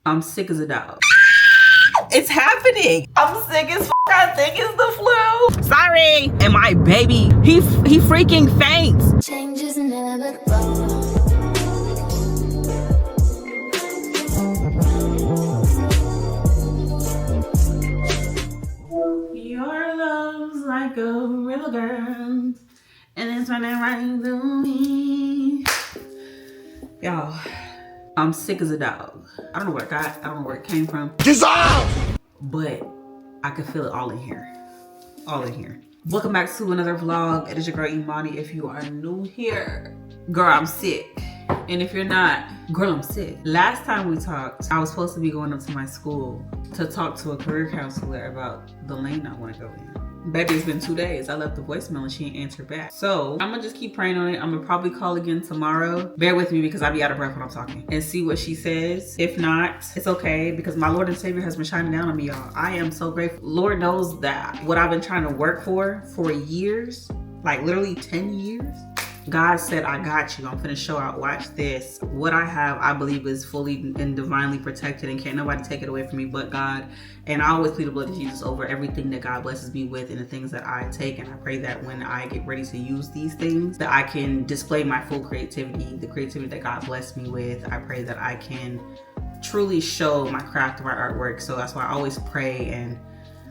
I'm sick as a dog. It's happening. I'm sick as f. I think it's the flu. Sorry. And my baby, he freaking faints. Change is inevitable. Your love's like a river, girl, and it's running right through me. Y'all, I'm sick as a dog. I don't know where I got. I don't know where it came from. Dissolve! But I can feel it all in here. All in here. Welcome back to another vlog. It is your girl Imani. If you are new here, girl, I'm sick. And if you're not, girl, I'm sick. Last time we talked, I was supposed to be going up to my school to talk to a career counselor about the lane I want to go in. Baby, it's been 2 days. I left the voicemail and she ain't answered back. So I'm gonna just keep praying on it. I'm gonna probably call again tomorrow. Bear with me because I be out of breath when I'm talking. And see what she says. If not, it's okay because my Lord and Savior has been shining down on me, y'all. I am so grateful. Lord knows that what I've been trying to work for years, like literally 10 years, God said, I got you. I'm finna show out. Watch this. What I have, I believe, is fully and divinely protected and can't nobody take it away from me but God. And I always plead the blood of Jesus over everything that God blesses me with and the things that I take. And I pray that when I get ready to use these things, that I can display my full creativity, the creativity that God blessed me with. I pray that I can truly show my craft, my artwork. So that's why I always pray, and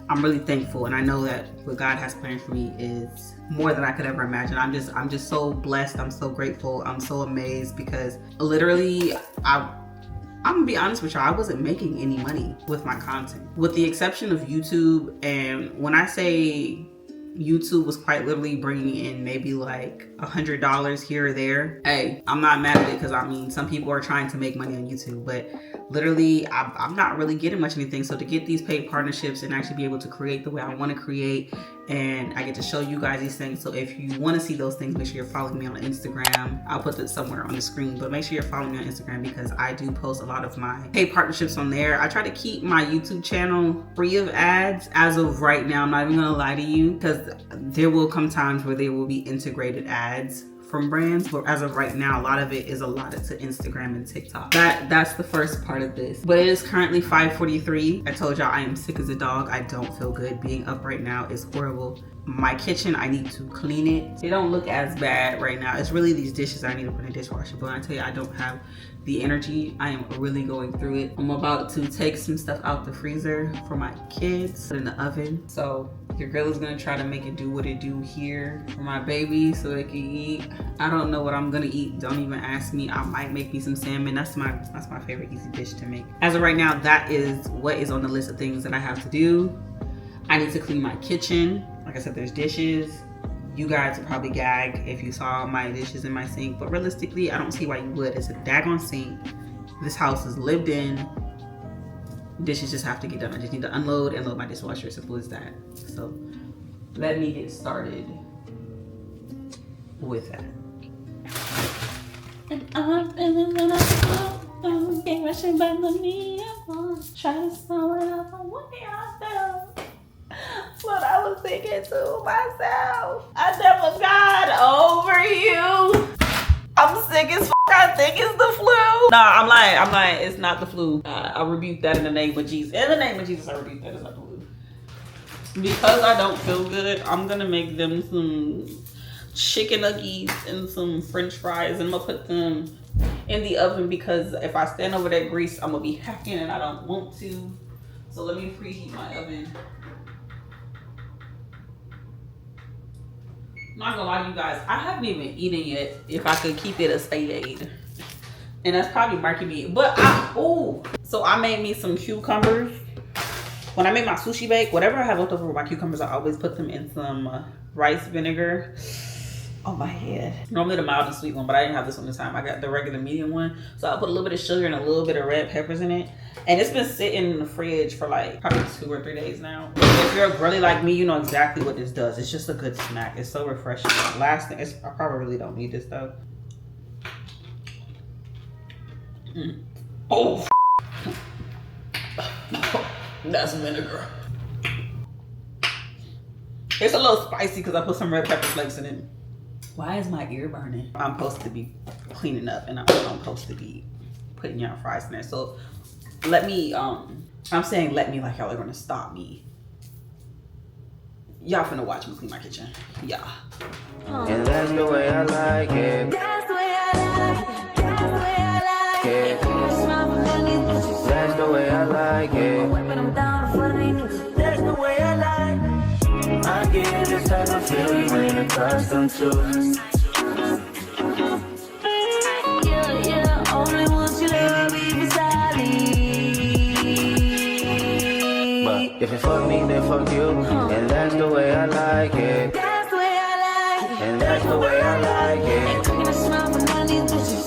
I'm really thankful, and I know that what God has planned for me is more than I could ever imagine. I'm just so blessed. I'm so grateful. I'm so amazed because literally I'm gonna be honest with y'all, I wasn't making any money with my content, with the exception of YouTube. And when I say YouTube was quite literally bringing in maybe like $100 here or there, hey, I'm not mad at it because I mean, some people are trying to make money on YouTube, but literally I'm not really getting much anything. So to get these paid partnerships and actually be able to create the way I want to create, and I get to show you guys these things. So if you want to see those things, make sure you're following me on Instagram. I'll put this somewhere on the screen, but make sure you're following me on Instagram because I do post a lot of my paid partnerships on there. I try to keep my YouTube channel free of ads as of right now. I'm not even gonna lie to you because there will come times where there will be integrated ads from brands, but as of right now, a lot of it is allotted to Instagram and TikTok. That's the first part of this. But it is currently 5:43. I told y'all I am sick as a dog. I don't feel good. Being up right now is horrible. My kitchen, I need to clean it. They don't look as bad right now. It's really these dishes I need to put in the dishwasher. But when I tell you I don't have the energy, I am really going through it. I'm about to take some stuff out the freezer for my kids, put in the oven. So your girl is gonna try to make it do what it do here for my baby so they can eat. I don't know what I'm gonna eat. Don't even ask me. I might make me some salmon. That's my favorite easy dish to make. As of right now, that is what is on the list of things that I have to do. I need to clean my kitchen. Like I said, there's dishes. You guys would probably gag if you saw my dishes in my sink, but realistically, I don't see why you would. It's a daggone sink. This house is lived in. Dishes just have to get done. I just need to unload and load my dishwasher. Simple as that. So let me get started with that. And I'm feeling when I can't rush it by me. Try to slow it up on what I felt. But I was thinking to myself, I never got over you. I'm sick as f. I think it's the flu. Nah, I'm lying. It's not the flu. I rebuke that in the name of Jesus. In the name of Jesus, I rebuke that. It's not the flu. Because I don't feel good, I'm gonna make them some chicken nuggets and some French fries, and I'm gonna put them in the oven because if I stand over that grease, I'm gonna be hacking and I don't want to. So let me preheat my oven. Not gonna lie to you guys, I haven't even eaten yet if I could keep it a state aid. And that's probably marking me. But so I made me some cucumbers. When I make my sushi bake, whatever I have left over with my cucumbers, I always put them in some rice vinegar. Oh my head. Normally the mild and sweet one, but I didn't have this one this time. I got the regular medium one. So I put a little bit of sugar and a little bit of red peppers in it. And it's been sitting in the fridge for like probably 2 or 3 days now. If you're a girly like me, you know exactly what this does. It's just a good snack. It's so refreshing. Last thing, I probably really don't need this though. Oh, that's vinegar. It's a little spicy because I put some red pepper flakes in it. Why is my ear burning? I'm supposed to be cleaning up and I'm supposed to be putting y'all fries in there. So Let me, I'm saying let me like y'all are gonna stop me. Y'all finna watch me clean my kitchen. Yeah. And that's the way I like it. That's the way I like it. That's the way I like it. That's the way I like it. That's the way I like it. I get this type of feel you ain't accustomed to. Yeah, only once you never be beside me. But if you fuck me, then fuck you. And that's the way I like it. That's the way I like it. And that's the way I like it.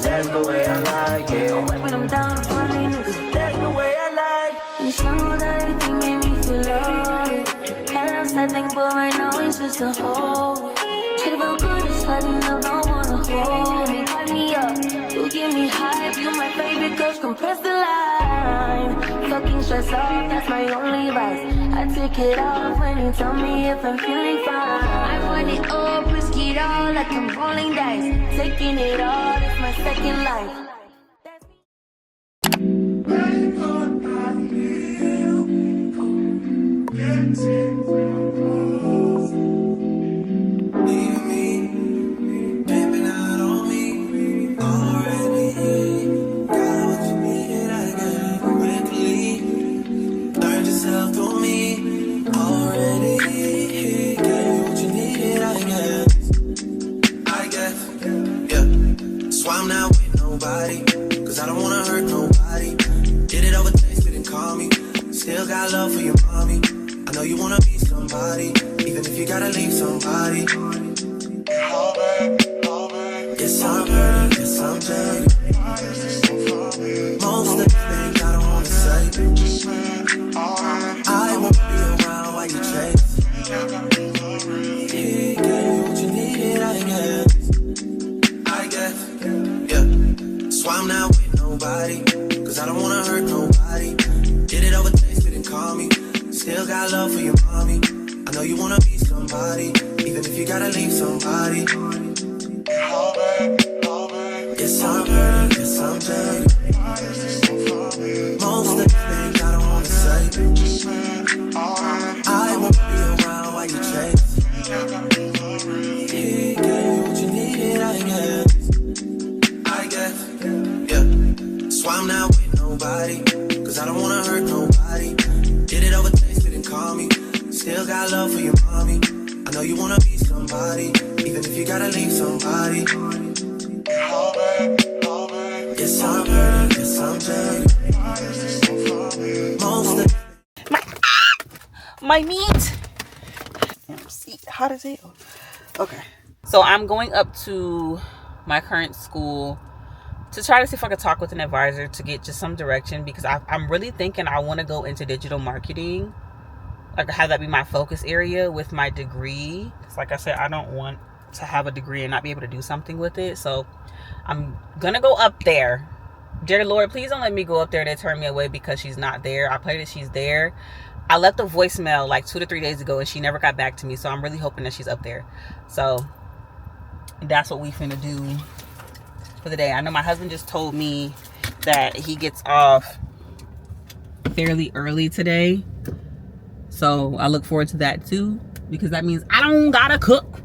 That's the way I like it. When I'm down in front of niggas, that's the way I like it. And some of that everything made me feel low. Had else I think, but right now it's just a hole. Should've felt good, it's sudden, I don't wanna hold me. Hype me up, you give me hype. You my favorite coach, compress the line. Fucking stress off, that's my only vice. I take it off when you tell me if I'm feeling fine. I want it all, risk it all like I'm rolling dice. Taking it all, it's my second life. I'm not with nobody, cause I don't wanna hurt nobody. Did it over text, didn't call me. Still got love for your mommy. I know you wanna be somebody, even if you gotta leave somebody. Yes, I'm hurt, yes, I'm jaded. Most of the things I don't wanna say. I won't be around while you chase. He gave you what you needed, I guess. So I'm not with nobody, cause I don't wanna hurt nobody. Did it over text, didn't call me. Still got love for your mommy. I know you wanna be somebody, even if you gotta leave somebody. Yes, I'm hurt, yes, I'm jaded. Most of the things I don't wanna say. I won't be around while you chase. He gave you what you needed, I guess. So I'm not with nobody, cause I don't wanna hurt nobody. Did it over text, didn't call me. Still got love for your mommy. I know you wanna be somebody, even if you gotta leave somebody. Yes, I'm hurt, yes, I'm jaded. Most of my meat. See, hot as hell. Okay. So I'm going up to my current school to try to see if I could talk with an advisor to get just some direction, because I'm really thinking I want to go into digital marketing, like have that be my focus area with my degree. Because like I said, I don't want to have a degree and not be able to do something with it. So I'm gonna go up there. Dear Lord, please don't let me go up there to turn me away because she's not there. I pray that she's there. I left a voicemail like 2 to 3 days ago and she never got back to me, so I'm really hoping that she's up there. So that's what we finna do for the day. I know my husband just told me that he gets off fairly early today, so I look forward to that too, because that means I don't gotta cook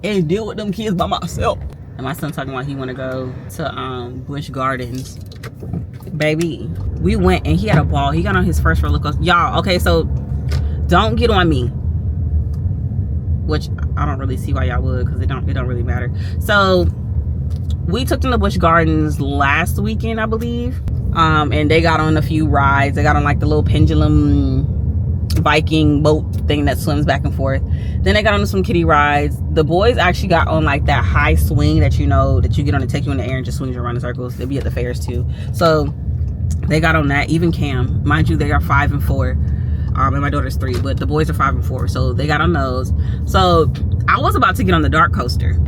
and deal with them kids by myself. And my son talking about he want to go to Busch Gardens. Baby, we went and he had a ball. He got on his first roller coaster, y'all. Okay, so don't get on me, which I don't really see why y'all would, because it don't really matter. So we took them to Busch Gardens last weekend, I believe, and they got on a few rides. They got on like the little pendulum Viking boat thing that swims back and forth. Then they got on some kiddie rides. The boys actually got on like that high swing that you know that you get on to take you in the air and just swings you around in circles. They'll be at the fairs too, so they got on that. Even Cam, mind you, they are 5 and 4, and my daughter's 3, but the boys are 5 and 4, so they got on those. So I was about to get on the dart coaster,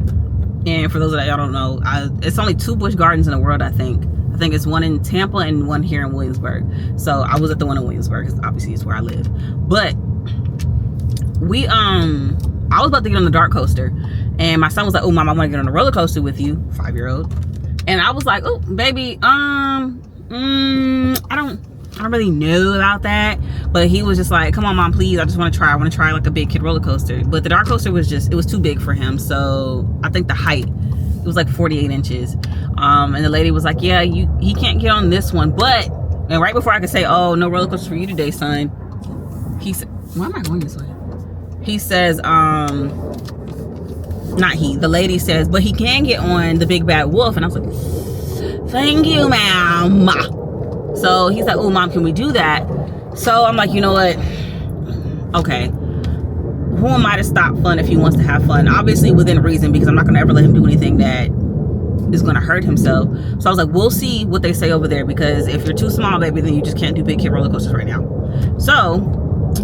and for those that y'all don't know, it's only 2 Busch Gardens in the world. I think it's one in Tampa and one here in Williamsburg. So I was at the one in Williamsburg, because obviously it's where I live. But we I was about to get on the dart coaster, and my son was like, "Oh, mom, I want to get on the roller coaster with you," 5-year-old. And I was like, "Oh, baby, I don't I don't really know about that, but he was just like, come on mom, please, I just want to try. I want to try like a big kid roller coaster. But the dark coaster was just, it was too big for him. So I think the height, it was like 48 inches. And the lady was like, yeah, he can't get on this one. But, and right before I could say, oh, no roller coaster for you today, son, he said, why am I going this way? He says, the lady says, but he can get on the big bad wolf. And I was like, thank you, ma'am. So he's like, oh, mom, can we do that? So I'm like, you know what? Okay. Who am I to stop fun if he wants to have fun? Obviously within reason, because I'm not going to ever let him do anything that is going to hurt himself. So I was like, we'll see what they say over there, because if you're too small, baby, then you just can't do big kid roller coasters right now. So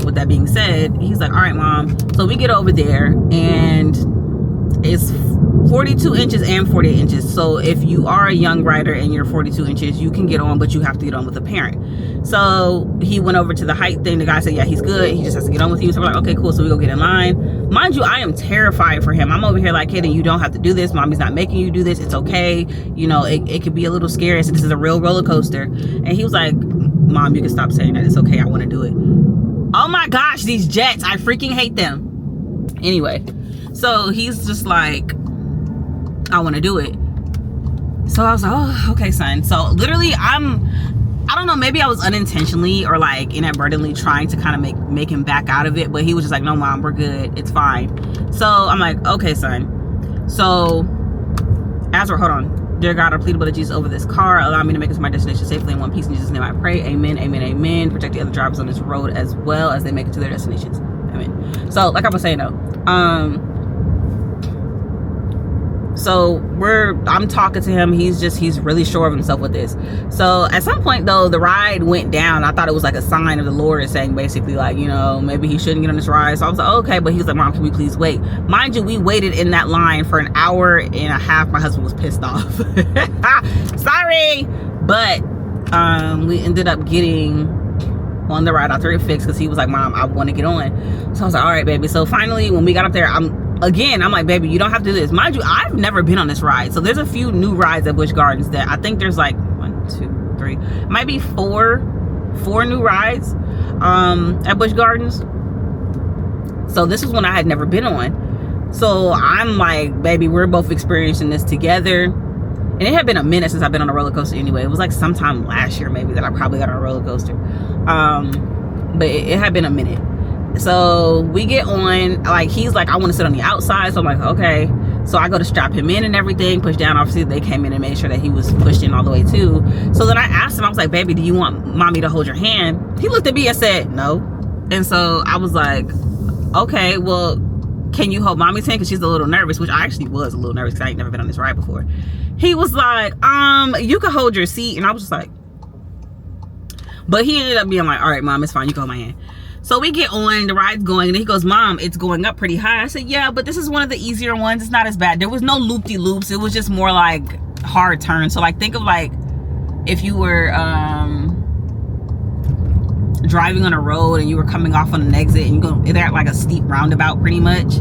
with that being said, he's like, all right, mom. So we get over there, and it's 42 inches and 48 inches. So if you are a young rider and you're 42 inches, you can get on, but you have to get on with a parent. So he went over to the height thing. The guy said, yeah, he's good. He just has to get on with you. So we're like, okay, cool. So we go get in line. Mind you, I am terrified for him. I'm over here like, hey, then you don't have to do this. Mommy's not making you do this. It's okay. You know, it could be a little scary. So this is a real roller coaster. And he was like, mom, you can stop saying that. It's okay. I want to do it. Oh my gosh, these jets. I freaking hate them. Anyway, so he's just like, I want to do it. So I was like, oh, okay, son. So literally I don't know, maybe I was unintentionally or like inadvertently trying to kind of make him back out of it, but he was just like, no mom, we're good, it's fine. So I'm like, okay, son. So hold on. Dear God, I plead the blood of Jesus over this car. Allow me to make it to my destination safely in one piece. In Jesus' name I pray. Amen, amen, amen. Protect the other drivers on this road as well as they make it to their destinations. Amen. So like I was saying though, so I'm talking to him. He's really sure of himself with this. So at some point though, the ride went down. I thought it was like a sign of the Lord saying basically like, you know, maybe he shouldn't get on this ride. So I was like, okay, but he was like, mom, can we please wait? Mind you, we waited in that line for an hour and a half. My husband was pissed off. Sorry. But we ended up getting on the ride after it fixed, because he was like, mom, I want to get on. So I was like, all right, baby. So finally when we got up there, I'm like, baby, you don't have to do this. Mind you, I've never been on this ride. So there's a few new rides at Busch Gardens that I think there's like 1, 2, 3, might be four new rides at Busch Gardens. So this is one I had never been on. So I'm like, baby, we're both experiencing this together. And it had been a minute since I've been on a roller coaster anyway. It was like sometime last year maybe that I probably got on a roller coaster. But it had been a minute. So we get on, like, he's like, I want to sit on the outside. So I'm like, okay. So I go to strap him in and everything, push down. Obviously they came in and made sure that he was pushed in all the way too. So then I asked him, I was like, baby, do you want mommy to hold your hand? He looked at me and said no. And so I was like, okay, well, can you hold mommy's hand? Because she's a little nervous, which I actually was a little nervous because I ain't never been on this ride before. He was like, you can hold your seat. And I was just like, but he ended up being like, all right, mom, it's fine, you can hold my hand. So we get on, the ride's going, and he goes, mom, it's going up pretty high. I said, yeah, but this is one of the easier ones. It's not as bad. There was no loop-de-loops. It was just more like hard turns. So like, think of like if you were driving on a road and you were coming off on an exit and you go, they're at like a steep roundabout pretty much.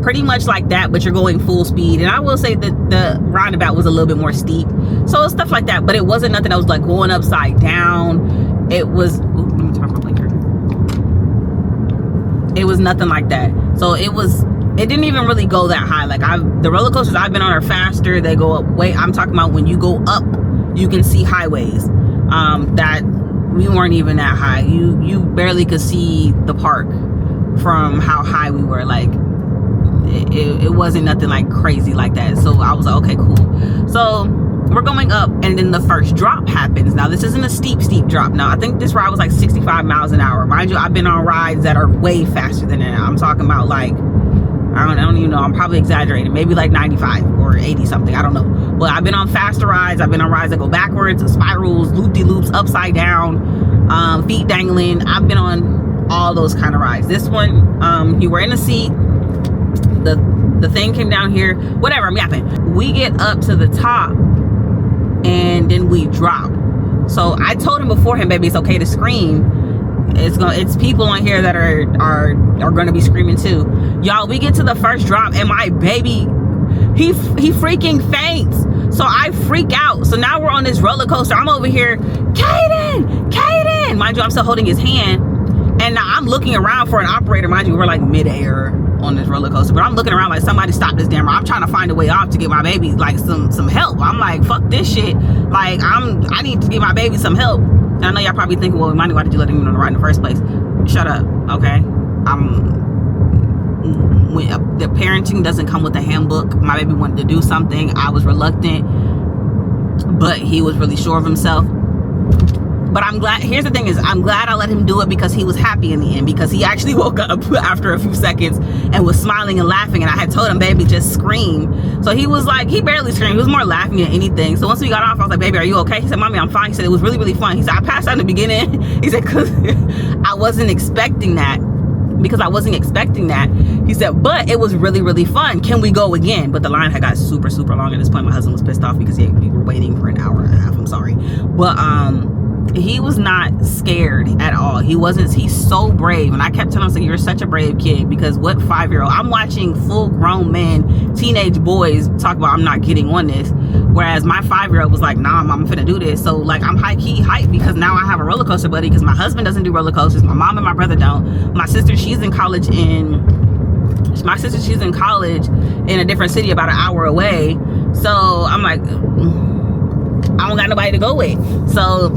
Pretty much like that, but you're going full speed. And I will say that the roundabout was a little bit more steep. So stuff like that, but it wasn't nothing that was like going upside down. It was, ooh, let me turn my blinker. It was nothing like that. So it didn't even really go that high. Like the roller coasters I've been on are faster. They go up way. I'm talking about when you go up, you can see highways. That we weren't even that high. You barely could see the park from how high we were. Like it wasn't nothing like crazy like that. So I was like, okay, cool. So we're going up, and then the first drop happens. Now this isn't a steep drop. Now I think this ride was like 65 miles an hour. Mind you, I've been on rides that are way faster than that. I'm talking about like, I don't even know, I'm probably exaggerating, maybe like 95 or 80 something, I don't know. But I've been on faster rides. I've been on rides that go backwards, spirals, loop-de-loops, upside down, feet dangling. I've been on all those kind of rides. This one, you were in a seat, the thing came down here, whatever, I'm yapping. We get up to the top and then we drop. So I told him beforehand, baby, it's okay to scream. It's people on here that are gonna be screaming too. Y'all, we get to the first drop and my baby he freaking faints. So I freak out. So now we're on this roller coaster. I'm over here, Caden. Mind you, I'm still holding his hand. And now I'm looking around for an operator. Mind you, we're like midair on this roller coaster. But I'm looking around like somebody stop this damn ride. I'm trying to find a way off to get my baby like some help. I'm like, fuck this shit. Like I need to give my baby some help. And I know y'all probably thinking, well, Imani, why did you let him on the ride in the first place? Shut up, okay? The parenting doesn't come with a handbook. My baby wanted to do something. I was reluctant, but he was really sure of himself. But I'm glad, here's the thing is, I'm glad I let him do it because he was happy in the end, because he actually woke up after a few seconds and was smiling and laughing, and I had told him, baby, just scream. So he was like, he barely screamed, he was more laughing than anything. So once we got off, I was like, baby, are you okay? He said, mommy, I'm fine. He said, it was really, really fun. He said, I passed out in the beginning. He said, because I wasn't expecting that. He said, but it was really, really fun. Can we go again? But the line had got super, super long at this point. My husband was pissed off because we were waiting for an hour and a half. I'm sorry. But he was not scared at all. He's so brave. And I kept telling him, you're such a brave kid, because what 5-year-old? I'm watching full grown men, teenage boys talk about, I'm not getting on this. Whereas my 5-year-old was like, nah, I'm finna do this. So like, I'm high key hyped because now I have a roller coaster buddy, because my husband doesn't do roller coasters. My mom and my brother don't. My sister, she's in college in a different city about an hour away. So I'm like, I don't got nobody to go with. So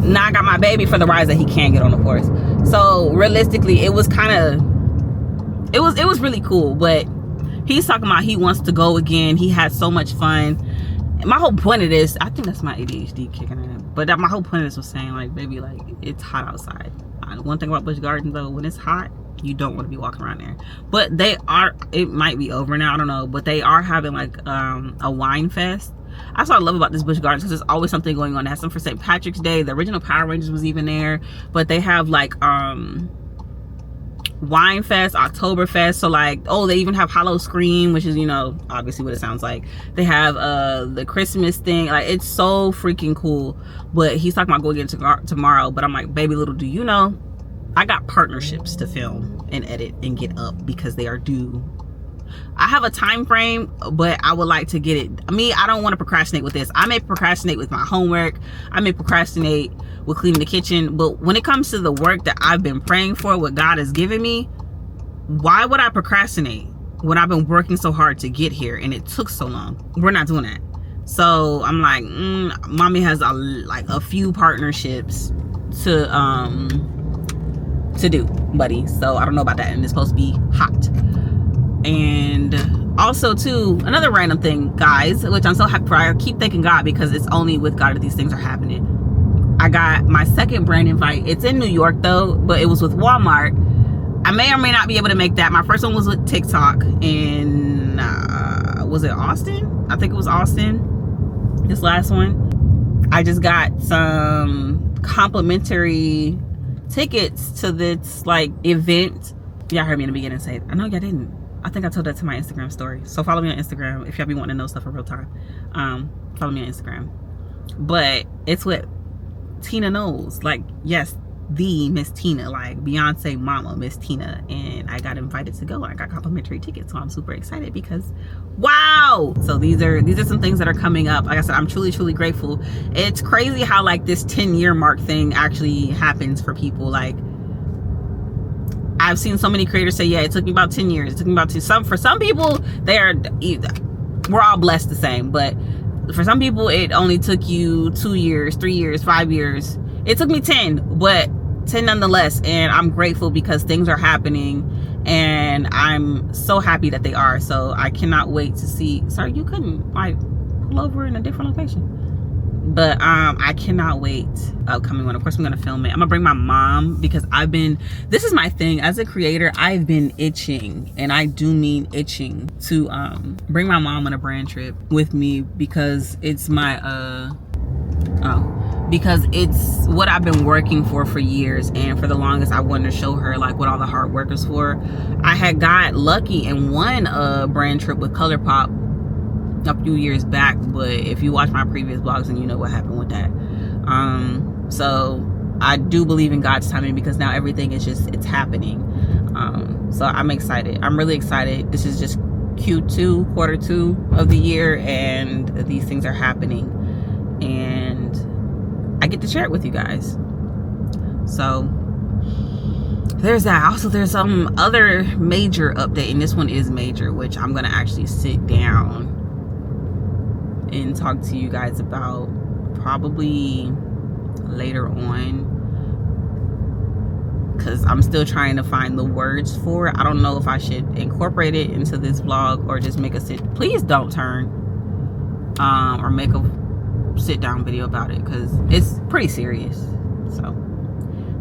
now I got my baby for the rides that he can't get on, of course. So realistically, it was really cool. But he's talking about he wants to go again. He had so much fun. And my whole point of this, I think that's my ADHD kicking in. But my whole point of this was saying, like, baby, like, it's hot outside. One thing about Busch Gardens, though, when it's hot, you don't want to be walking around there. But it might be over now, I don't know. But they are having like a wine fest. That's what I love about this Busch Gardens, because there's always something going on. They have some for St. Patrick's Day. The original Power Rangers was even there. But they have like wine fest, Oktoberfest. So like, they even have Hollow Scream, which is, you know, obviously what it sounds like. They have the Christmas thing. Like, it's so freaking cool. But he's talking about going again tomorrow. But I'm like, baby, little do you know, I got partnerships to film and edit and get up because they are due. I have a time frame, but I would like to get it. I don't want to procrastinate with this. I may procrastinate with my homework. I may procrastinate with cleaning the kitchen. But when it comes to the work that I've been praying for, what God has given me, why would I procrastinate when I've been working so hard to get here and it took so long? We're not doing that. So I'm like, mommy has a few partnerships to do, buddy. So I don't know about that, and it's supposed to be hot. And also too, another random thing, guys, which I'm so happy for. I keep thanking God, because it's only with God that these things are happening. I got my second brand invite. It's in New York though, but it was with Walmart. I may or may not be able to make that. My first one was with TikTok in was it Austin? I think it was Austin. This last one, I just got some complimentary tickets to this like event. Y'all heard me in the beginning say it. I know y'all didn't. I think I told that to my Instagram story. So follow me on Instagram if y'all be wanting to know stuff in real time. Follow me on Instagram. But it's with Tina Knowles. Like, yes, the Miss Tina, like Beyonce mama, Miss Tina. And I got invited to go. I got complimentary tickets. So I'm super excited because, wow. So these are some things that are coming up. Like I said, I'm truly, truly grateful. It's crazy how like this 10-year mark thing actually happens for people. Like, I've seen so many creators say, yeah, it took me about 10 years. It took me about for some people, we're all blessed the same. But for some people, it only took you 2 years, 3 years, 5 years. It took me 10, but 10 nonetheless. And I'm grateful because things are happening, and I'm so happy that they are. So I cannot wait to see. Sorry, you couldn't like pull over in a different location. But I cannot wait. Upcoming one, of course I'm gonna film it. I'm gonna bring my mom, because this is my thing as a creator. I've been itching, and I do mean itching, to bring my mom on a brand trip with me, because it's my because it's what I've been working for years. And for the longest, I wanted to show her like what all the hard work is for. I had got lucky and won a brand trip with ColourPop a few years back, but if you watch my previous vlogs, then you know what happened with that. So I do believe in God's timing, because now everything is it's happening. So I'm excited. I'm really excited. This is just Q2, quarter 2 of the year, and these things are happening, and I get to share it with you guys. So there's that. Also, there's some other major update, and this one is major, which I'm gonna actually sit down and talk to you guys about probably later on, because I'm still trying to find the words for it. I don't know if I should incorporate it into this vlog or just make a sit. Please don't turn or make a sit down video about it, because it's pretty serious. So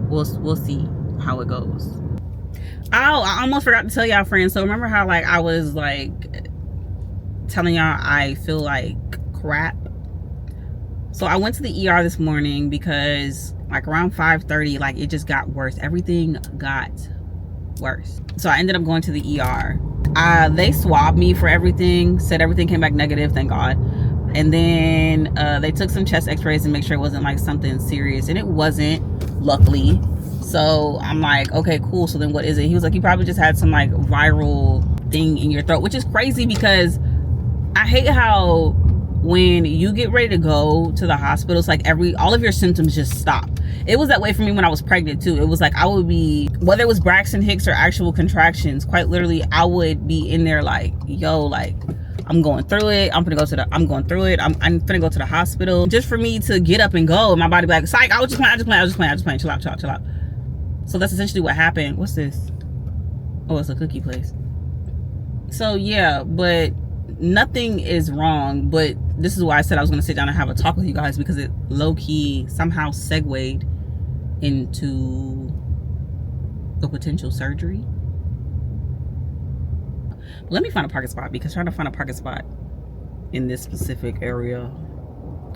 we'll see how it goes. Oh, I almost forgot to tell y'all, friends. So remember how like I was like telling y'all I feel like crap? So I went to the ER this morning because like around 5:30, like it just got worse. Everything got worse. So I ended up going to the ER. They swabbed me for everything, said everything came back negative, thank God. And then they took some chest x-rays and make sure it wasn't like something serious, and it wasn't, luckily. So I'm like, okay, cool. So then what is it? He was like, you probably just had some like viral thing in your throat, which is crazy because I hate how when you get ready to go to the hospital, it's like all of your symptoms just stop. It was that way for me when I was pregnant too. It was like I would be, whether it was Braxton Hicks or actual contractions, quite literally I would be in there like, yo, like I'm going through it. I'm going through it. I'm gonna go to the hospital just for me to get up and go. And my body be like, psych, I was just playing. Chill out. So that's essentially what happened. What's this? Oh, it's a cookie place. So yeah, but nothing is wrong. But this is why I said I was going to sit down and have a talk with you guys, because it low-key somehow segued into a potential surgery. Let me find a parking spot, because trying to find a parking spot in this specific area,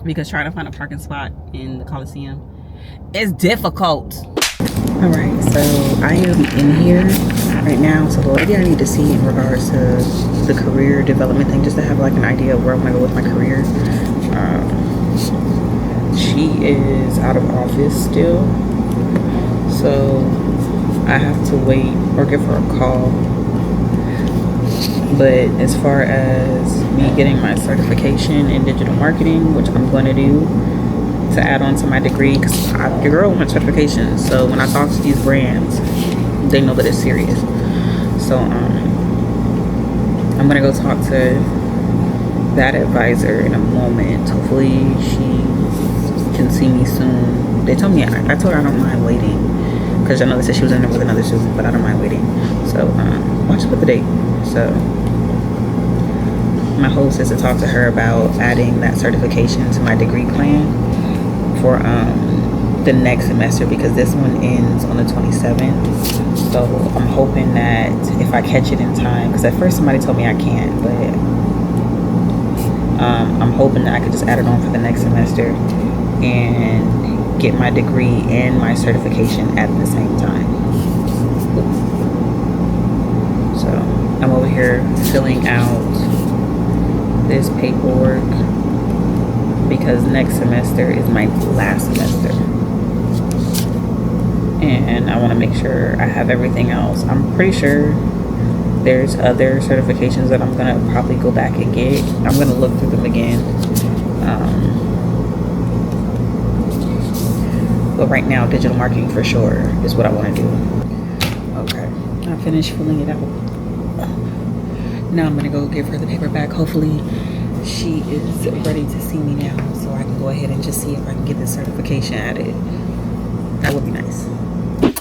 because trying to find a parking spot in the Coliseum is difficult. All right, so I am in here right now. So the lady I need to see in regards to the career development thing, just to have like an idea of where I'm gonna go with my career. She is out of office still, so I have to wait or give her a call. But as far as me getting my certification in digital marketing, which I'm going to do to add on to my degree, because your girl wants certification, so when I talk to these brands, they know that it's serious. So I'm gonna go talk to that advisor in a moment. Hopefully she can see me soon. They told me, I told her I don't mind waiting, because I know they said she was in there with another student, but I don't mind waiting. So watch for the date. So my host is to talk to her about adding that certification to my degree plan for the next semester, because this one ends on the 27th. So I'm hoping that if I catch it in time, because at first somebody told me I can't, but I'm hoping that I could just add it on for the next semester and get my degree and my certification at the same time. So I'm over here filling out this paperwork, because next semester is my last semester, and I want to make sure I have everything else. I'm pretty sure there's other certifications that I'm gonna probably go back and get. I'm gonna look through them again, but right now digital marketing for sure is what I want to do. Okay, I finished filling it out. Now I'm gonna go give her the paper back. Hopefully she is ready to see me now, so I can go ahead and just see if I can get this certification added. That would be nice.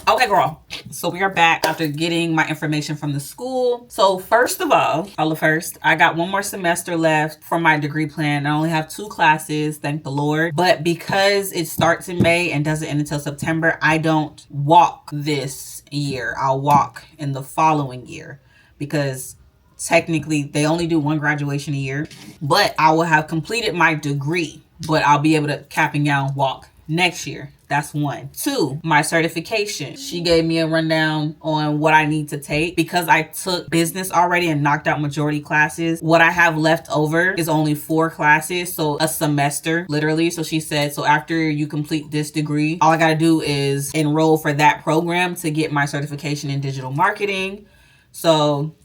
Okay, girl. So we are back after getting my information from the school. So first of all, I got one more semester left for my degree plan. I only have 2 classes, thank the Lord. But because it starts in May and doesn't end until September, I don't walk this year. I'll walk in the following year, because technically they only do 1 graduation a year, but I will have completed my degree, but I'll be able to cap and gown walk next year. That's 1. 2, my certification. She gave me a rundown on what I need to take, because I took business already and knocked out majority classes. What I have left over is only 4 classes, so a semester literally. So she said, so after you complete this degree, all I gotta do is enroll for that program to get my certification in digital marketing. So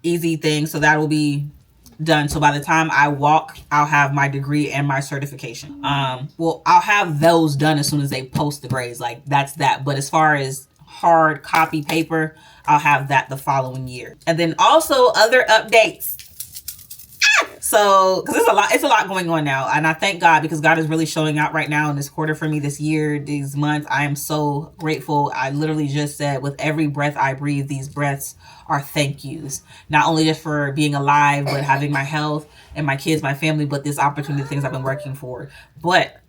easy thing. So that will be done. So by the time I walk, I'll have my degree and my certification. Well, I'll have those done as soon as they post the grades. Like, that's that. But as far as hard copy paper, I'll have that the following year. And then also other updates. So, because it's a lot going on now, and I thank God, because God is really showing out right now in this quarter for me, this year, these months. I am so grateful. I literally just said, with every breath I breathe, these breaths are thank yous. Not only just for being alive, but having my health and my kids, my family, but this opportunity, things I've been working for. But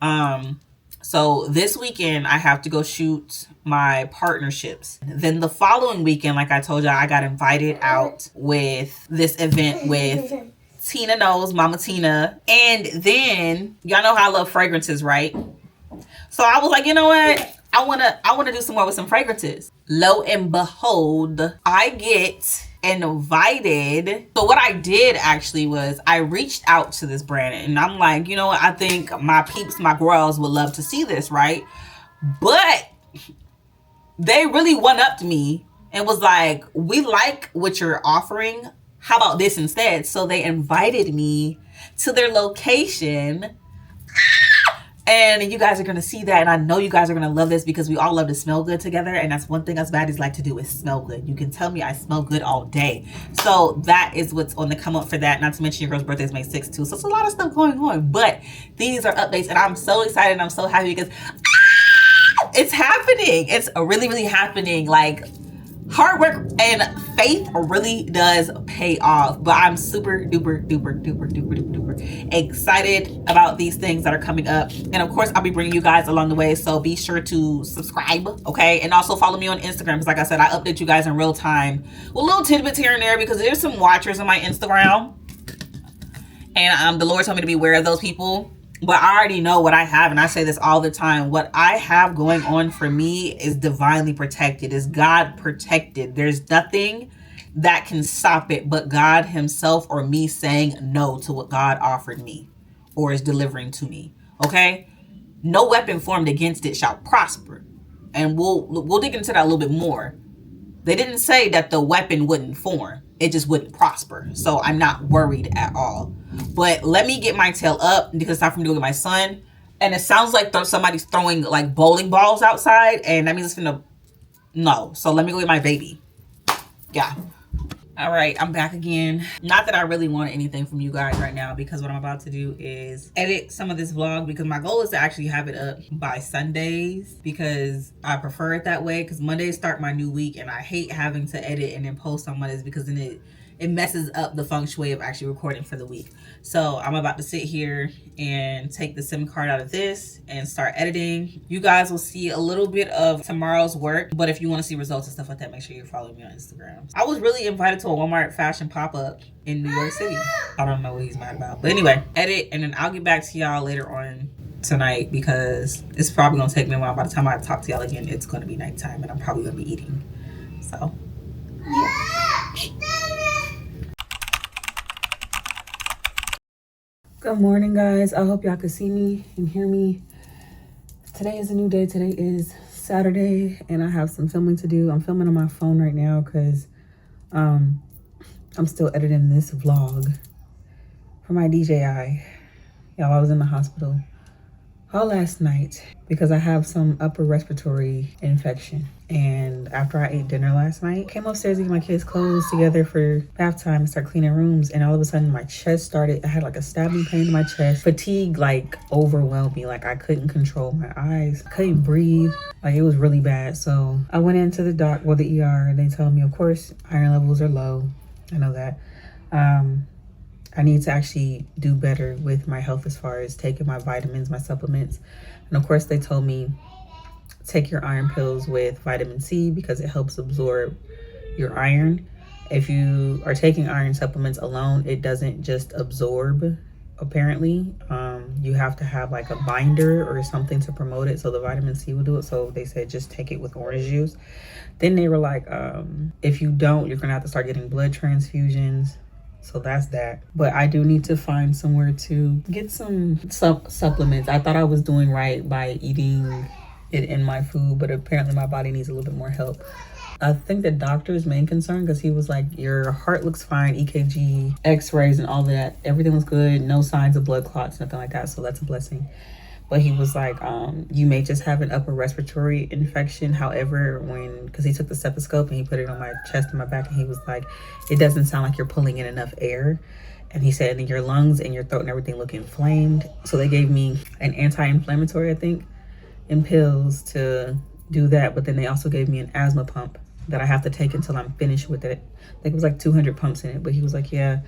so this weekend I have to go shoot my partnerships. Then the following weekend, like I told you, I got invited out with this event with Tina Knowles, Mama Tina. And then y'all know how I love fragrances, right? So I was like, you know what? I wanna do some more with some fragrances. Lo and behold, I get invited. So what I did actually was I reached out to this brand, and I'm like, you know what? I think my peeps, my girls would love to see this, right? But they really one-upped me and was like, we like what you're offering. How about this instead? So they invited me to their location. And you guys are going to see that. And I know you guys are going to love this, because we all love to smell good together. And that's one thing us baddies like to do, is smell good. You can tell me I smell good all day. So that is what's on the come up for that. Not to mention your girl's birthday is May 6th too. So it's a lot of stuff going on. But these are updates, and I'm so excited and I'm so happy, because it's happening. It's really, really happening. Like, hard work and faith really does pay off. But I'm super duper excited about these things that are coming up. And of course, I'll be bringing you guys along the way. So be sure to subscribe, okay? And also follow me on Instagram, because like I said, I update you guys in real time with little tidbits here and there, because there's some watchers on my Instagram. And the Lord told me to be aware of those people. But I already know what I have, and I say this all the time. What I have going on for me is divinely protected, is God protected. There's nothing that can stop it but God himself, or me saying no to what God offered me or is delivering to me. Okay? No weapon formed against it shall prosper. And we'll dig into that a little bit more. They didn't say that the weapon wouldn't form. It just wouldn't prosper. So I'm not worried at all. But let me get my tail up, because it's time for me to go get my son. And it sounds like somebody's throwing like bowling balls outside. And that means it's gonna... No. So let me go get my baby. Yeah. All right, I'm back again. Not that I really want anything from you guys right now, because what I'm about to do is edit some of this vlog, because my goal is to actually have it up by Sundays, because I prefer it that way, because Mondays start my new week, and I hate having to edit and then post on Mondays, because then it messes up the feng shui of actually recording for the week. So I'm about to sit here and take the SIM card out of this and start editing. You guys will see a little bit of tomorrow's work, but if you want to see results and stuff like that, make sure you follow me on Instagram. I was really invited to a Walmart fashion pop-up in New York City. I don't know what he's mad about. But anyway, edit, and then I'll get back to y'all later on tonight, because it's probably going to take me a while. By the time I talk to y'all again, it's going to be nighttime, and I'm probably going to be eating. So, yeah. Good morning, guys. I hope y'all can see me and hear me. Today is a new day. Today is Saturday, and I have some filming to do. I'm filming on my phone right now because I'm still editing this vlog for my DJI. Y'all, I was in the hospital all last night because I have some upper respiratory infection. And after I ate dinner last night, came upstairs to get my kids' clothes together for bath time and start cleaning rooms. And all of a sudden my chest started, I had like a stabbing pain in my chest. Fatigue like overwhelmed me. Like I couldn't control my eyes, couldn't breathe. Like it was really bad. So I went into the the ER, and they told me, of course, iron levels are low. I know that. I need to actually do better with my health as far as taking my vitamins, my supplements. And of course they told me, take your iron pills with vitamin C because it helps absorb your iron. If you are taking iron supplements alone, it doesn't just absorb, apparently. You have to have like a binder or something to promote it, so the vitamin C will do it. So they said just take it with orange juice. Then they were like, if you don't, you're gonna have to start getting blood transfusions. So that's that. But I do need to find somewhere to get some supplements. I thought I was doing right by eating it in my food, but apparently my body needs a little bit more help. I think the doctor's main concern, because he was like, your heart looks fine, EKG, x-rays and all that, everything was good, no signs of blood clots, nothing like that, so that's a blessing. But he was like, you may just have an upper respiratory infection. However, because he took the stethoscope and he put it on my chest and my back, and he was like, it doesn't sound like you're pulling in enough air. And he said, and your lungs and your throat and everything look inflamed. So they gave me an anti-inflammatory, I think, in pills to do that. But then they also gave me an asthma pump that I have to take until I'm finished with it. I think it was like 200 pumps in it. But he was like, yeah,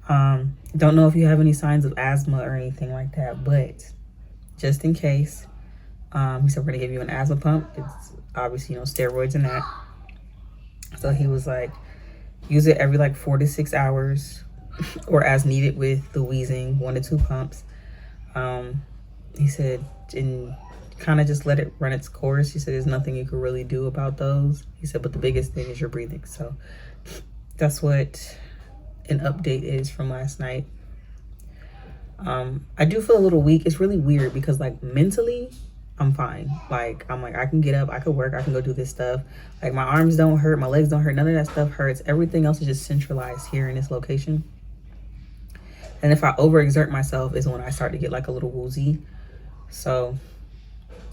don't know if you have any signs of asthma or anything like that, but just in case, he said, we're gonna give you an asthma pump. It's obviously, steroids and that. So he was like, use it every like 4 to 6 hours or as needed with the wheezing, 1 to 2 pumps. He said, and kind of just let it run its course. He said, there's nothing you can really do about those. He said, but the biggest thing is your breathing. So that's what an update is from last night. I do feel a little weak. It's really weird because like mentally I'm fine. Like I'm like, I can get up, I can work, I can go do this stuff. Like my arms don't hurt, my legs don't hurt, none of that stuff hurts. Everything else is just centralized here in this location. And if I overexert myself is when I start to get like a little woozy. So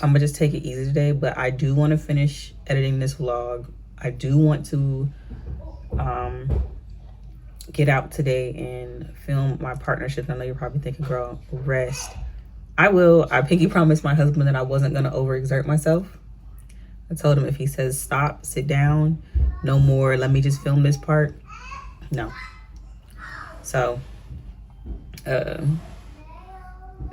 I'm gonna just take it easy today, but I do want to finish editing this vlog. I do want to get out today and film my partnership. I know you're probably thinking, girl, rest. I will. I pinky promised my husband that I wasn't going to overexert myself. I told him if he says stop, sit down, no more, let me just film this part. No. So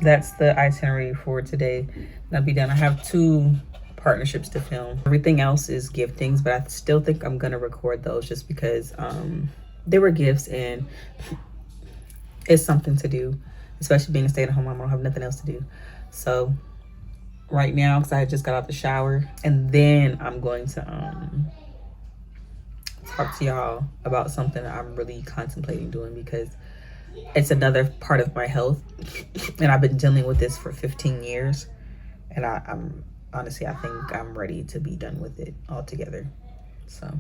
that's the itinerary for today. That'll be done. I have 2 partnerships to film. Everything else is giftings, but I still think I'm going to record those just because they were gifts and it's something to do, especially being a stay-at-home mom. I don't have nothing else to do. So right now, because I just got out the shower, and then I'm going to talk to y'all about something that I'm really contemplating doing because it's another part of my health and I've been dealing with this for 15 years and I'm honestly, I think I'm ready to be done with it altogether. So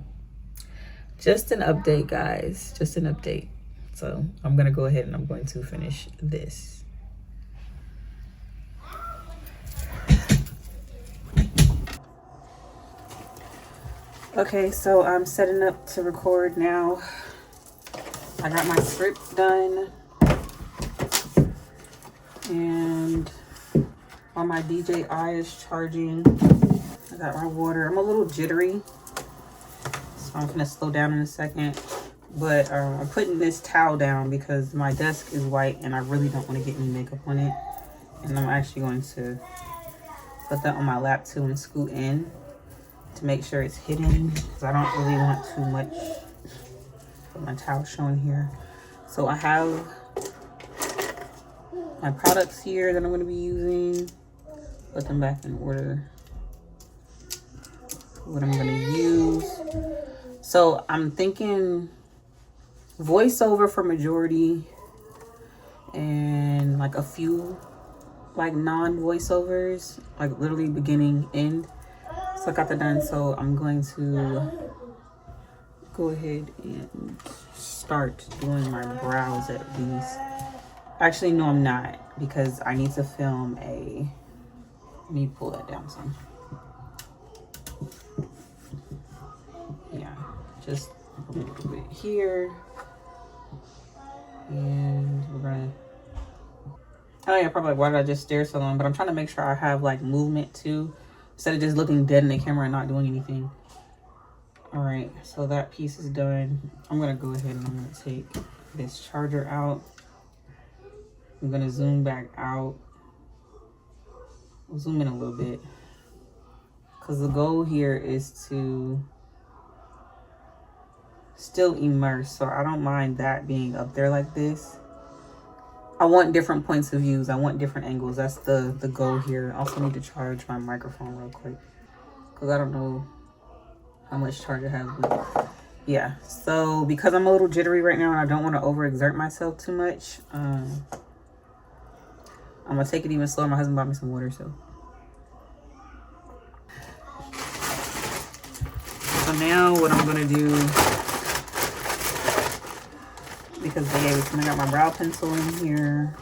just an update, guys, just an update. So I'm gonna go ahead and I'm going to finish this. Okay, so I'm setting up to record now. I got my script done and while my DJI is charging, I got my water. I'm a little jittery, so I'm gonna slow down in a second. But I'm putting this towel down because my desk is white and I really don't want to get any makeup on it. And I'm actually going to put that on my lap too and scoot in to make sure it's hidden because I don't really want too much of my towel showing here. So I have my products here that I'm going to be using. Put them back in order. What I'm going to use. So I'm thinking voiceover for majority and like a few like non-voiceovers, like literally beginning, end. So I got that done. So I'm going to go ahead and start doing my brows at least. Actually, no, I'm not, because I need to film a, let me pull that down some. Yeah, just a little bit here. And we're gonna, oh yeah, probably like, why did I just stare so long? But I'm trying to make sure I have like movement too, instead of just looking dead in the camera and not doing anything. All right, so that piece is done. I'm gonna go ahead and I'm gonna take this charger out. I'm gonna zoom back out. I'll zoom in a little bit, because the goal here is to still immerse, so I don't mind that being up there like this. I want different points of views. I want different angles. That's the goal here. I also need to charge my microphone real quick because I don't know how much charge it has. But yeah, so because I'm a little jittery right now and I don't want to overexert myself too much, I'm gonna take it even slower. My husband bought me some water, so So now what I'm gonna do, because they gave it to me, I got my brow pencil in here,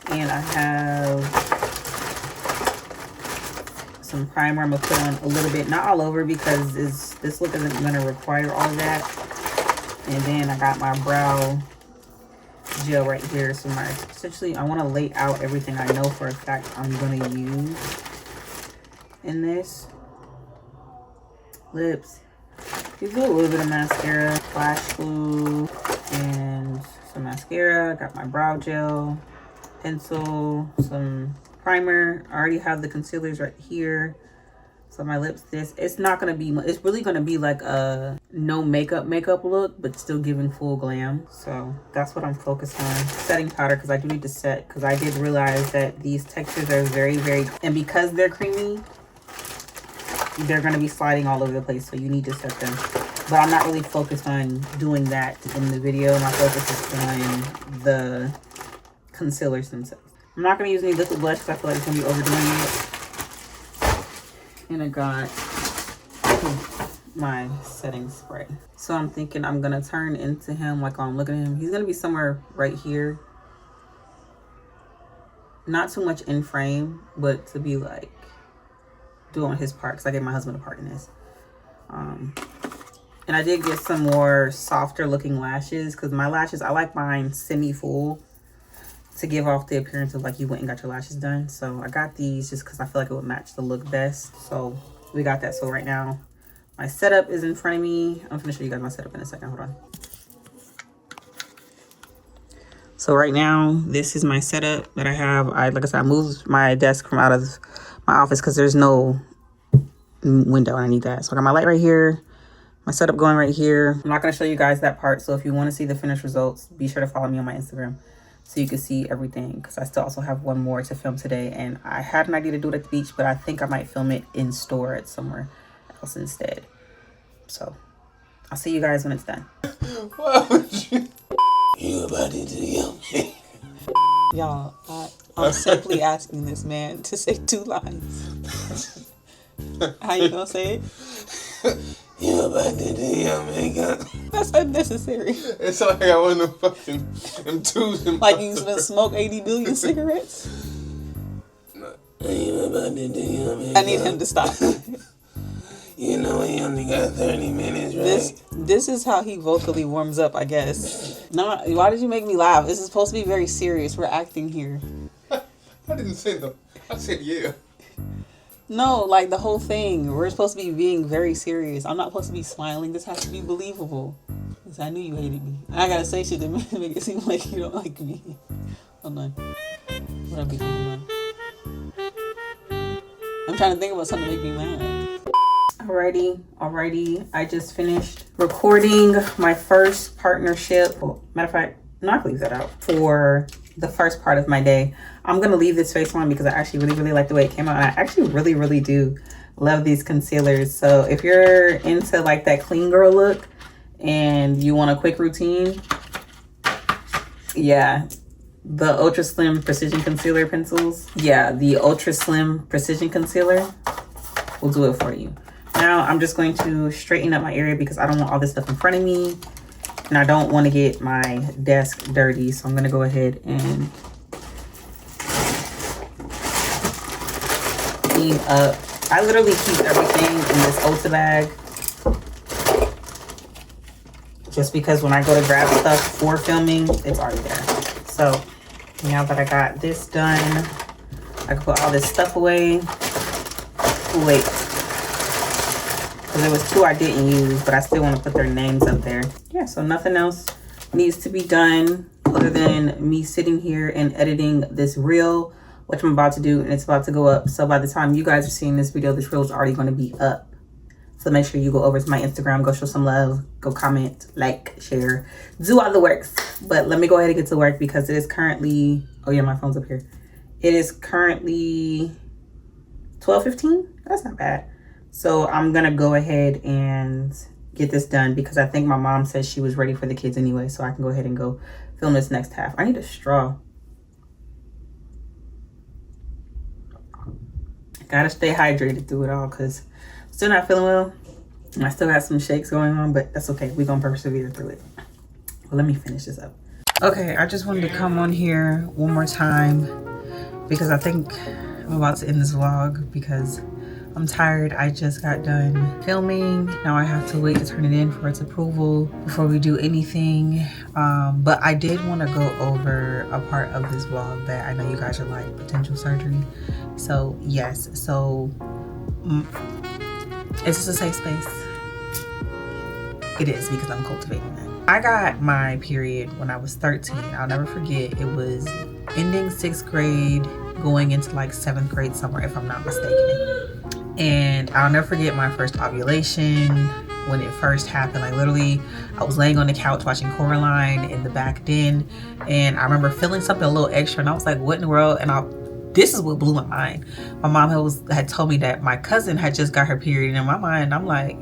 and I have some primer. I'm gonna put on a little bit, not all over, because this look isn't gonna require all of that. And then I got my brow gel right here. So essentially I want to lay out everything I know for a fact I'm gonna use in this. Lips. Use a little bit of mascara, flash glue, and some mascara. Got my brow gel, pencil, some primer. I already have the concealers right here. So my lips, it's not gonna be, it's really gonna be like a no makeup look, but still giving full glam. So that's what I'm focused on. Setting powder, because I do need to set, because I did realize that these textures are very, and because they're creamy, they're gonna be sliding all over the place. So you need to set them. But I'm not really focused on doing that in the video. My focus is on the concealers themselves. I'm not gonna use any liquid blush because I feel like it's gonna be overdoing it. And I got my setting spray. So I'm thinking I'm gonna turn into him, like I'm looking at him. He's gonna be somewhere right here. Not too much in frame, but to be like doing his part, because I gave my husband a part in this. And I did get some more softer looking lashes, because my lashes, I like mine semi-full to give off the appearance of like you went and got your lashes done. So I got these just because I feel like it would match the look best. So we got that. So right now my setup is in front of me. I'm gonna show you guys my setup in a second. Hold on. So right now this is my setup that I have. Like I said, I moved my desk from out of my office because there's no window and I need that. So I got my light right here, my setup going right here. I'm not gonna show you guys that part. So if you want to see the finished results, be sure to follow me on my Instagram so you can see everything, because I still also have one more to film today. And I had an idea to do it at the beach, but I think I might film it in store at somewhere else instead. So I'll see you guys when it's done. Why would you? You about to do your thing. Y'all, I'm simply asking this man to say 2 lines. How you gonna say it? You about to do your makeup. That's unnecessary. It's like I want to fucking them twos in like you gonna smoke 80 billion cigarettes? No. You about to do your makeup. I need him to stop. You know he only got 30 minutes, right? This is how he vocally warms up, I guess. No, why did you make me laugh? This is supposed to be very serious. We're acting here. I didn't say no. I said yeah. No, like the whole thing. We're supposed to be being very serious. I'm not supposed to be smiling. This has to be believable. Because I knew you hated me. I gotta say shit to make it seem like you don't like me. Hold on. What am I thinking about? I'm trying to think about something to make me mad. Alrighty. I just finished recording my first partnership. Well, matter of fact, no, I can leave that out for the first part of my day. I'm gonna leave this face on because I actually really like the way it came out. And I actually really do love these concealers. So if you're into like that clean girl look and you want a quick routine, yeah, the Ultra Slim Precision Concealer pencils. Yeah, the Ultra Slim Precision Concealer will do it for you. Now I'm just going to straighten up my area because I don't want all this stuff in front of me. And I don't want to get my desk dirty. So I'm going to go ahead and clean up. I literally keep everything in this Ulta bag. Just because when I go to grab stuff for filming, it's already there. So now that I got this done, I can put all this stuff away. Wait. Because there was 2 I didn't use, but I still want to put their names up there. Yeah, so nothing else needs to be done other than me sitting here and editing this reel, which I'm about to do, and it's about to go up. So by the time you guys are seeing this video, this reel is already going to be up. So make sure you go over to my Instagram, go show some love, go comment, like, share, do all the works. But let me go ahead and get to work because it is currently, oh yeah, my phone's up here. It is currently 12:15. That's not bad. So I'm gonna go ahead and get this done because I think my mom said she was ready for the kids anyway. So I can go ahead and go film this next half. I need a straw. Gotta stay hydrated through it all because still not feeling well. I still have some shakes going on, but that's okay. We're gonna persevere through it. Well, let me finish this up. Okay, I just wanted to come on here one more time because I think I'm about to end this vlog because I'm tired. I just got done filming. Now I have to wait to turn it in for its approval before we do anything. But I did want to go over a part of this vlog that I know you guys are like, potential surgery. So yes, so is this a safe space? It is, because I'm cultivating that. I got my period when I was 13. I'll never forget. It was ending 6th grade, going into like 7th grade somewhere, if I'm not mistaken. And I'll never forget my first ovulation when it first happened. Like literally, I was laying on the couch watching Coraline in the back den, and I remember feeling something a little extra, and I was like, what in the world? And this is what blew my mind. My mom had told me that my cousin had just got her period, and in my mind, I'm like,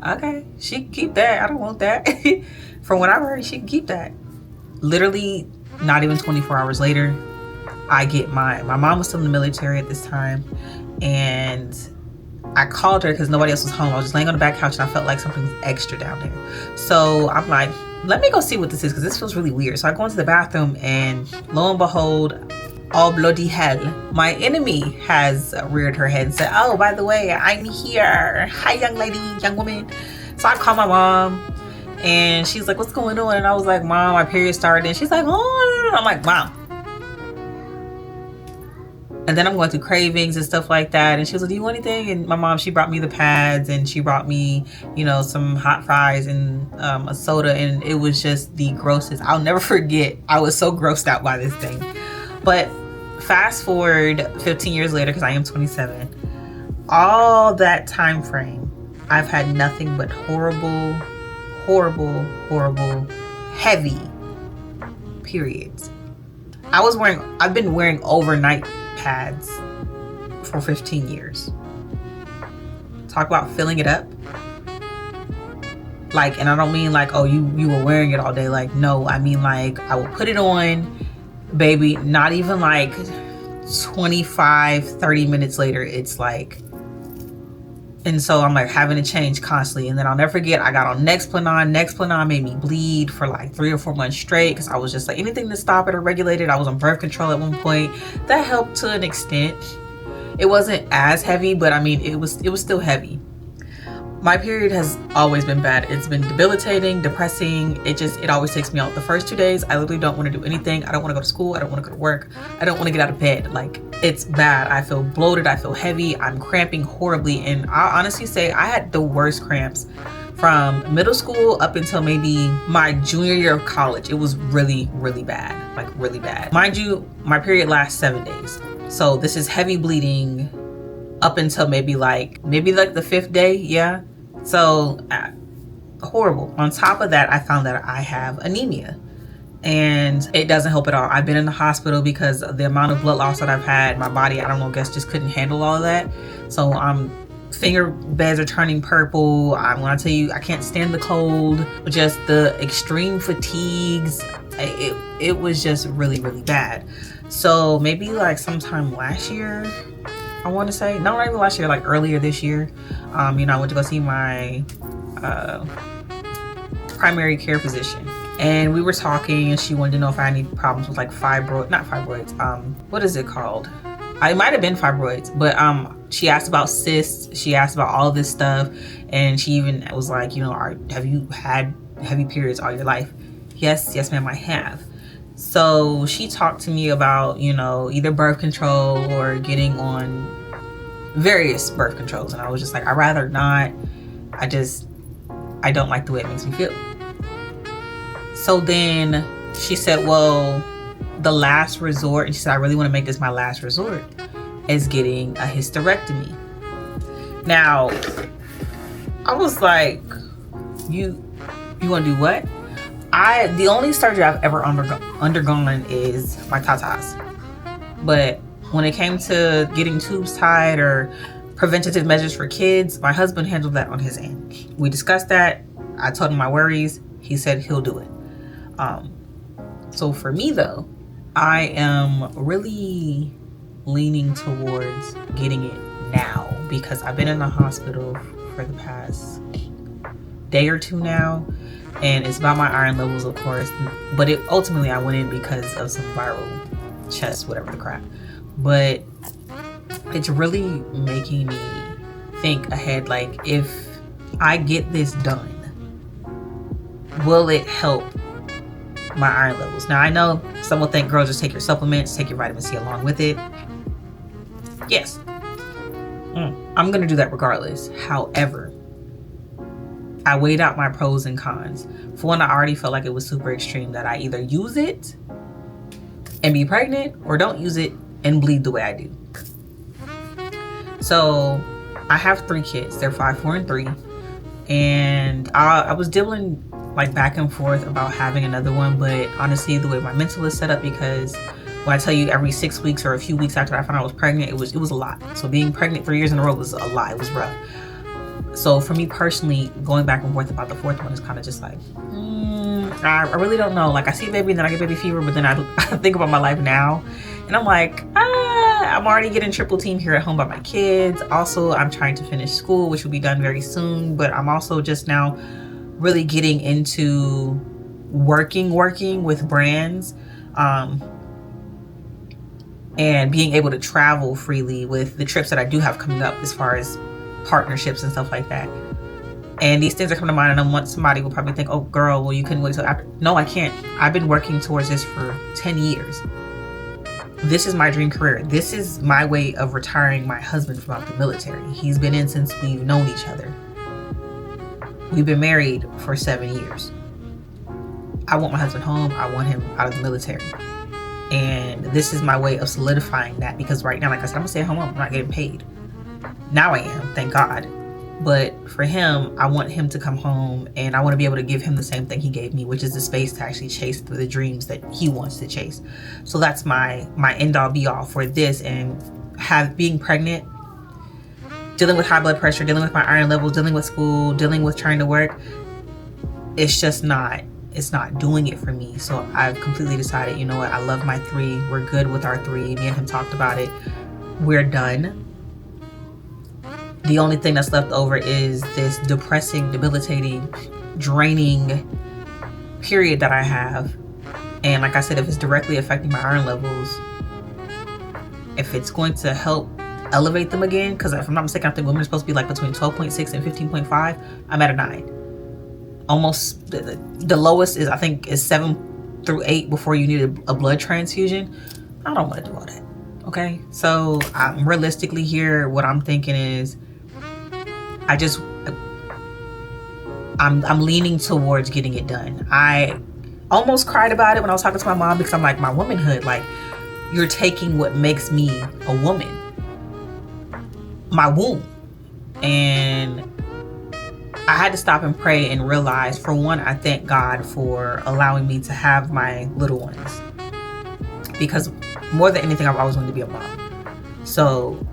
okay, she can keep that. I don't want that. From what I've heard, she can keep that. Literally, not even 24 hours later, I get mine. My mom was still in the military at this time, and I called her because nobody else was home. I was just laying on the back couch and I felt like something was extra down there. So I'm like, let me go see what this is because this feels really weird. So I go into the bathroom and lo and behold, all bloody hell, my enemy has reared her head and said, oh, by the way, I'm here. Hi, young lady, young woman. So I call my mom and she's like, what's going on? And I was like, Mom, my period started. And she's like, oh, I'm like, Mom. And then I'm going through cravings and stuff like that. And she was like, do you want anything? And my mom, she brought me the pads and she brought me, you know, some hot fries and a soda. And it was just the grossest. I'll never forget. I was so grossed out by this thing. But fast forward 15 years later, because I am 27, all that time frame, I've had nothing but horrible, heavy periods. I've been wearing overnight pads for 15 years. Talk about filling it up. Like, and I don't mean like, oh, you were wearing it all day. Like, no, I mean like I will put it on, baby, not even like 25-30 minutes later, it's like, and so I'm like having to change constantly. And then I'll never forget, I got on Nexplanon made me bleed for like 3 or 4 months straight because I was just like, anything to stop it or regulate it. I was on birth control at one point. That helped to an extent. It wasn't as heavy, but I mean, it was still heavy. My period has always been bad. It's been debilitating, depressing. It always takes me out. The first 2 days, I literally don't want to do anything. I don't want to go to school. I don't want to go to work. I don't want to get out of bed. Like, it's bad. I feel bloated. I feel heavy. I'm cramping horribly. And I'll honestly say I had the worst cramps from middle school up until maybe my junior year of college. It was really, really bad. Like, really bad. Mind you, my period lasts 7 days. So this is heavy bleeding up until maybe like the 5th day. Yeah. So horrible. On top of that, I found that I have anemia and it doesn't help at all. I've been in the hospital because of the amount of blood loss that I've had. My body, I don't know, guess just couldn't handle all of that. So finger beds are turning purple. I'm gonna tell you, I can't stand the cold. Just the extreme fatigues. It was just really, really bad. So maybe like sometime last year, I want to say, no, not even last year, like earlier this year, I went to go see my primary care physician, and we were talking, and she wanted to know if I had any problems with like not fibroids, what is it called? It might have been fibroids, but she asked about cysts, she asked about all this stuff, and she even was like, have you had heavy periods all your life? Yes, ma'am, I have. So she talked to me about, either birth control or getting on various birth controls. And I was just like, I'd rather not. I don't like the way it makes me feel. So then she said, well, the last resort, and she said, I really want to make this my last resort, is getting a hysterectomy. Now, I was like, you want to do what? The only surgery I've ever undergone is my tatas. But when it came to getting tubes tied or preventative measures for kids, my husband handled that on his end. We discussed that. I told him my worries. He said he'll do it. So for me though, I am really leaning towards getting it now because I've been in the hospital for the past day or two now, and it's about my iron levels, of course, but ultimately I went in because of some viral chest, whatever the crap. But it's really making me think ahead, like, if I get this done, will it help my iron levels? Now, I know some will think, girl, just take your supplements, take your vitamin C along with it. Yes, I'm gonna do that regardless. However, I weighed out my pros and cons. For one, I already felt like it was super extreme that I either use it and be pregnant, or don't use it and bleed the way I do. So I have 3 kids. They're 5, 4, and 3. And I was dealing like back and forth about having another one, but honestly, the way my mental is set up, because when I tell you every 6 weeks or a few weeks after I found out I was pregnant, it was a lot. So being pregnant 3 years in a row was a lot. It was rough. So for me personally, going back and forth about the 4th one is kind of just like, I really don't know. Like, I see baby and then I get baby fever, but then I think about my life now and I'm like, I'm already getting triple team here at home by my kids. Also, I'm trying to finish school, which will be done very soon, but I'm also just now really getting into working with brands, and being able to travel freely with the trips that I do have coming up as far as partnerships and stuff like that. And these things are coming to mind, and I want somebody will probably think, oh girl, well, you couldn't wait till after. No, I can't. I've been working towards this for 10 years. This is my dream career. This is my way of retiring my husband from out the military. He's been in since we've known each other. We've been married for 7 years. I want my husband home. I want him out of the military. And this is my way of solidifying that, because right now, like I said, I'm gonna stay at home. I'm not getting paid. Now I am, thank God. But for him, I want him to come home, and I want to be able to give him the same thing he gave me, which is the space to actually chase the dreams that he wants to chase. So that's my end all be all for this. And being pregnant, dealing with high blood pressure, dealing with my iron levels, dealing with school, dealing with trying to work, it's not doing it for me. So I've completely decided, you know what, I love my 3. We're good with our 3. Me and him talked about it. We're done. The only thing that's left over is this depressing, debilitating, draining period that I have. And like I said, if it's directly affecting my iron levels, if it's going to help elevate them again, because if I'm not mistaken, I think women are supposed to be like between 12.6 and 15.5. I'm at a 9. Almost the lowest is, I think, is 7 through 8 before you need a blood transfusion. I don't want to do all that. Okay, so realistically here, what I'm thinking is, I'm leaning towards getting it done. I almost cried about it when I was talking to my mom, because I'm like, my womanhood, like, you're taking what makes me a woman, my womb. And I had to stop and pray and realize, for one, I thank God for allowing me to have my little ones, because more than anything, I've always wanted to be a mom. So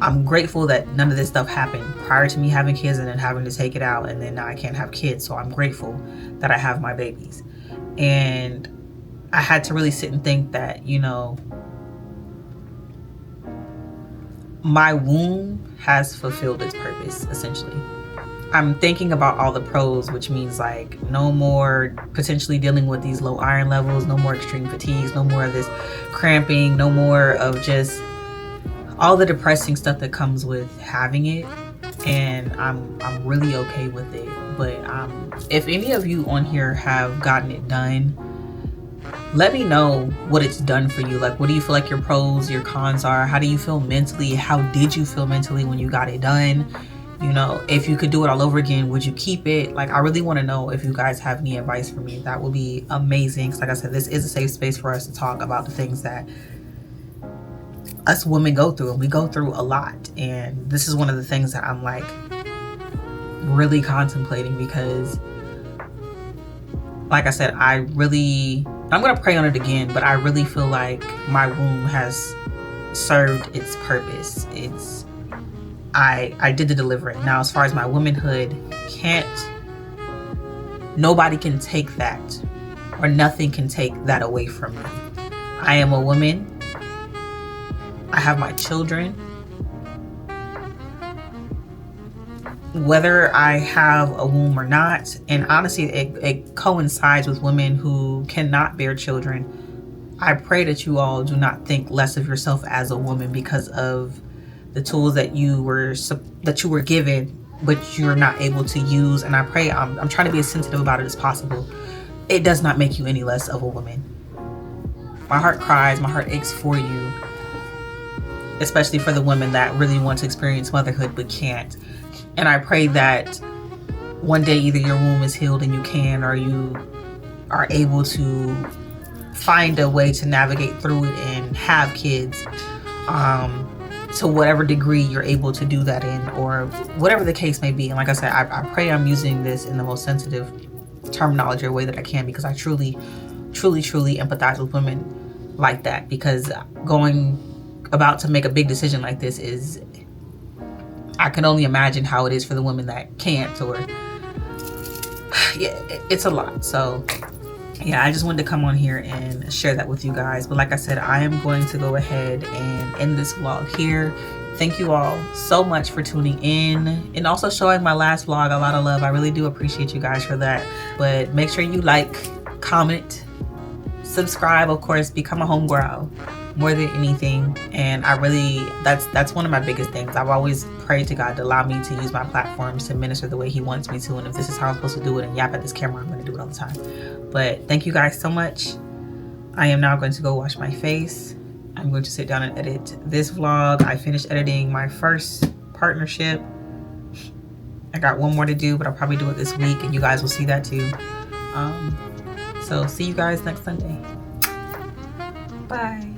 I'm grateful that none of this stuff happened prior to me having kids and then having to take it out, and then now I can't have kids. So I'm grateful that I have my babies. And I had to really sit and think that, you know, my womb has fulfilled its purpose, essentially. I'm thinking about all the pros, which means like no more potentially dealing with these low iron levels, no more extreme fatigues, no more of this cramping, no more of just all the depressing stuff that comes with having it. And I'm really okay with it. But if any of you on here have gotten it done, let me know what it's done for you. Like, what do you feel like your pros, your cons are? How do you feel mentally? How did you feel mentally when you got it done? You know, if you could do it all over again, would you keep it? Like, I really want to know if you guys have any advice for me. That would be amazing. Because like I said, this is a safe space for us to talk about the things that us women go through, and we go through a lot. And this is one of the things that I'm like really contemplating, because like I said, I'm gonna pray on it again, but I really feel like my womb has served its purpose. I did the delivering. Now, as far as my womanhood, nobody can take that, or nothing can take that away from me. I am a woman. I have my children. whether I have a womb or not. And honestly, it coincides with women who cannot bear children. I pray that you all do not think less of yourself as a woman because of the tools that you were given, but you're not able to use. And I pray, I'm trying to be as sensitive about it as possible. It does not make you any less of a woman. My heart cries, my heart aches for you, especially for the women that really want to experience motherhood but can't. And I pray that one day either your womb is healed and you can, or you are able to find a way to navigate through it and have kids, to whatever degree you're able to do that in, or whatever the case may be. And like I said, I pray I'm using this in the most sensitive terminology or way that I can, because I truly empathize with women like that, because about to make a big decision like this is, I can only imagine how it is for the women that can't, or yeah, it's a lot. So yeah, I just wanted to come on here and share that with you guys. But like I said, I am going to go ahead and end this vlog here. Thank you all so much for tuning in and also showing my last vlog a lot of love. I really do appreciate you guys for that. But make sure you like, comment, subscribe, of course, become a homegirl more than anything. And I really, that's one of my biggest things. I've always prayed to God to allow me to use my platforms to minister the way he wants me to. And if this is how I'm supposed to do it and yap at this camera, I'm going to do it all the time. But thank you guys so much. I am now going to go wash my face. I'm going to sit down and edit this vlog. I finished editing my first partnership. I got one more to do, but I'll probably do it this week and you guys will see that too. So see you guys next Sunday. Bye.